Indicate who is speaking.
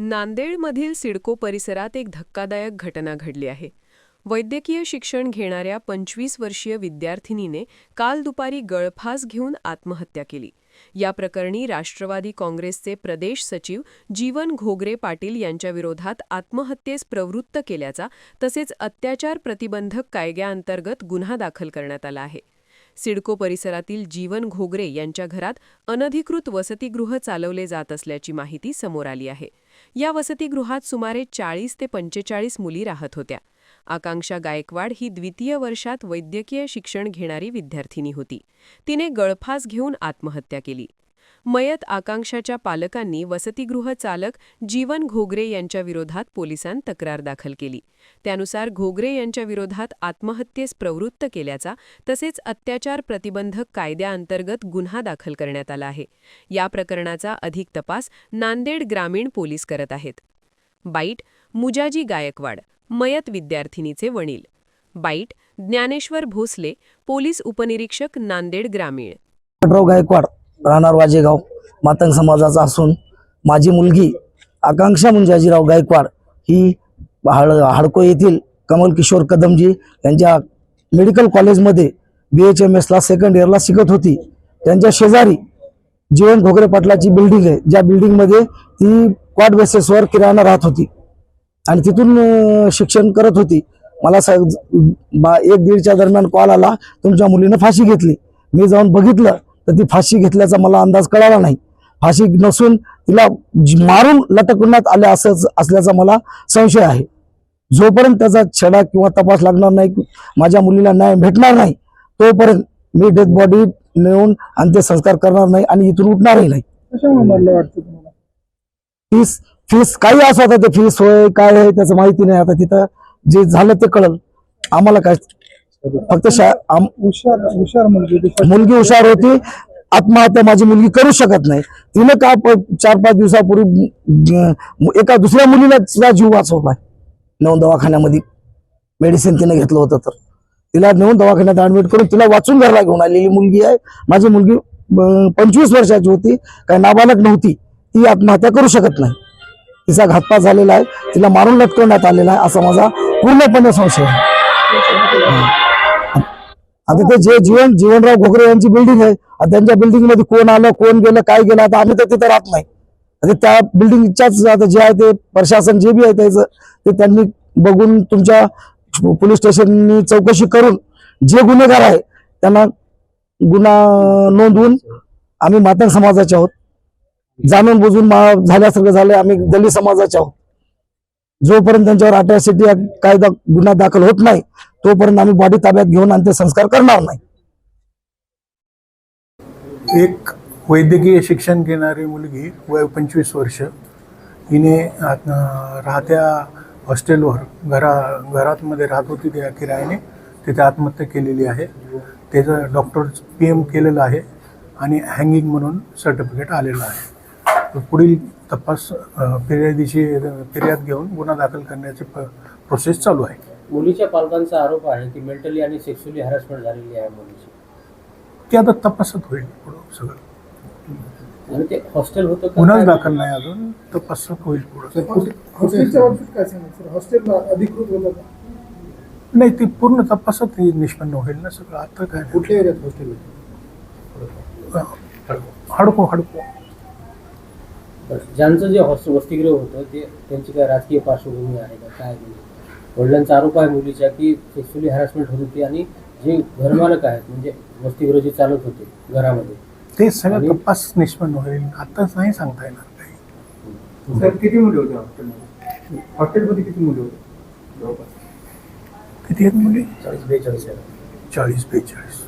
Speaker 1: नांदेडमधील सिडको परिसरात एक धक्कादायक घटना घडली आहे. वैद्यकीय शिक्षण घेणाऱ्या 25 वर्षीय विद्यार्थिनीने काल दुपारी गळफास घेऊन आत्महत्या केली. या प्रकरणी राष्ट्रवादी काँग्रेसचे प्रदेश सचिव जीवन घोगरे पाटील यांच्या विरोधात आत्महत्येस प्रवृत्त केल्याचा तसेच अत्याचार प्रतिबंधक कायद्याअंतर्गत गुन्हा दाखल करण्यात आला आहे. सिडको परिसरातील जीवन घोगरे यांच्या घरात अनधिकृत वसतिगृह चालवले जात असल्याची माहिती समोर आली आहे. या वसतिगृहात सुमारे 40 ते 45 मुली राहत होत्या. आकांक्षा गायकवाड ही द्वितीय वर्षात वैद्यकीय शिक्षण घेणारी विद्यार्थिनी होती. तिने गळफास घेऊन आत्महत्या केली. मयत आकांक्षाच्या पालकांनी वसतिगृह चालक जीवन घोगरे यांच्या विरोधात पोलिसांत तक्रार दाखल केली. त्यानुसार घोगरे यांच्या विरोधात आत्महत्येस प्रवृत्त केल्याचा तसेच अत्याचार प्रतिबंधक कायद्याअंतर्गत गुन्हा दाखल करण्यात आला आहे. या प्रकरणाचा अधिक तपास नांदेड ग्रामीण पोलीस करत आहेत. बाईट मुजाजी गायकवाड, मयत विद्यार्थिनीचे वडील. बाईट ज्ञानेश्वर भोसले, पोलीस उपनिरीक्षक, नांदेड ग्रामीण.
Speaker 2: गायकवाड, राहणार वाजेगाव, मातंग समाजाचा असून माझी मुलगी आकांक्षा मुंजाजीराव गायकवाड ही हाडको येथील कमल किशोर कदमजी यांच्या मेडिकल कॉलेजमध्ये BHMSला सेकंड इयरला शिकत होती. त्यांच्या शेजारी जीवन घोगरे पाटलाची बिल्डिंग आहे, ज्या बिल्डिंगमध्ये ती क्वाड बेसिसवर किरायानं राहत होती आणि तिथून शिक्षण करत होती. मला 1-1:30च्या दरम्यान कॉल आला, तुमच्या मुलीनं फाशी घेतली. मी जाऊन बघितलं तर ती फाशी घेतल्याचा मला अंदाज कळाला नाही. फाशी नसून तिला मारून लटकवण्यात आले असल्याचा मला संशय आहे. जोपर्यंत त्याचा छडा किंवा तपास लागणार नाही, माझ्या मुलीला न्याय भेटणार नाही, तोपर्यंत मी डेथ बॉडी नेऊन अंत्यसंस्कार करणार नाही आणि इथून उठणारही नाही.
Speaker 3: मला वाटतं तुम्हाला
Speaker 2: फीस काही असं होतं, ते फीस होय काय आहे त्याचं माहिती नाही. आता तिथं जे झालं ते कळलं आम्हाला. काय फक्त
Speaker 3: हुशार
Speaker 2: मुलगी हुशार होती. आत्महत्या माझी मुलगी करू शकत नाही. तिने का 4-5 दिवसापूर्वी एका दुसऱ्या मुलीला सुद्धा जीव वाचवलाय. नेऊन दवाखान्यामध्ये मेडिसिन तिने घेतलं होतं, तर तिला नेऊन दवाखान्यात ऍडमिट करून तिला वाचून घरला घेऊन आलेली मुलगी आहे. माझी मुलगी 25 वर्षाची होती, काही नाबालक नव्हती. ती आत्महत्या करू शकत नाही. तिचा घातपात झालेला आहे, तिला मारून लटकवण्यात आलेला आहे असा माझा पूर्णपणे संशय आहे. आता ते जे जीवनराव घोगरे यांची बिल्डिंग आहे, त्यांच्या बिल्डिंग मध्ये कोण आलं कोण गेलं काय गेलं, आता आम्ही तर तिथे राहत नाही. आता त्या बिल्डिंगच्याच आता जे आहे ते प्रशासन जे बी आहे त्याचं ते त्यांनी बघून तुमच्या पोलीस स्टेशननी चौकशी करून जे गुन्हेगार आहे त्यांना गुन्हा नोंदवून, आम्ही मातंग समाजाचे आहोत, जाणून बुजून झाल्यासारखं झालं. आम्ही दलित समाजाचे आहोत. जोपर्यंत त्यांच्यावर अट्रॉसिटी कायदा गुन्हा दाखल होत नाही तोपर्यंत आम्ही बॉडी ताब्यात घेऊन अंत्यसंस्कार करणार नाही.
Speaker 3: एक वैद्यकीय शिक्षण घेणारी मुलगी वय 25 वर्ष, हिने राहत्या हॉस्टेलवर घरामध्ये राहत होती त्या किरायाने, तिथे आत्महत्या केलेली आहे. त्याचं डॉक्टर PM केलेलं आहे आणि हँगिंग म्हणून सर्टिफिकेट आलेलं आहे. पुढील तपास फिर्याद घेऊन गुन्हा दाखल करण्याची प्रोसेस चालू आहे.
Speaker 4: मुलीच्या पालकांचा आरोप आहे की मेंटली आणि सेक्शुअली हॅरॅसमेंट झालेली आहे मुलीची.
Speaker 3: ते आता तपासात होईल पुढं सगळं.
Speaker 4: आणि ते हॉस्टेल होतं,
Speaker 3: गुन्हाच दाखल नाही अजून, तपासात होईल पुढं.
Speaker 5: हॉस्टेलच्या बाबतीत काय सांगायचं? हॉस्टेल अधिकृत होतं का?
Speaker 3: नाही, ते पूर्ण तपासात निष्पन्न होईल ना सगळं. आता काय
Speaker 5: कुठल्या एरियात हॉस्टेल?
Speaker 3: हडको.
Speaker 4: ज्यांचं जे वसतिगृह होतं ते त्यांची काय राजकीय पार्श्वभूमी आहे का काय? वडिलांचा आरोप आहे मुलीच्या की सेक्शुअली हॅरॅसमेंट होत होती आणि जे घरमालक आहेत म्हणजे वसतिगृह जे चालत होते घरामध्ये, ते
Speaker 3: सगळं तपास निष्पन्न होईल. आताच नाही सांगता येणार काही.
Speaker 5: सर किती मुली होत्या हॉस्टेलमध्ये? हॉस्टेलमध्ये किती मुली होत्या जवळपास?
Speaker 3: किती आहेत मुली?
Speaker 4: 40-42.
Speaker 3: 40-42.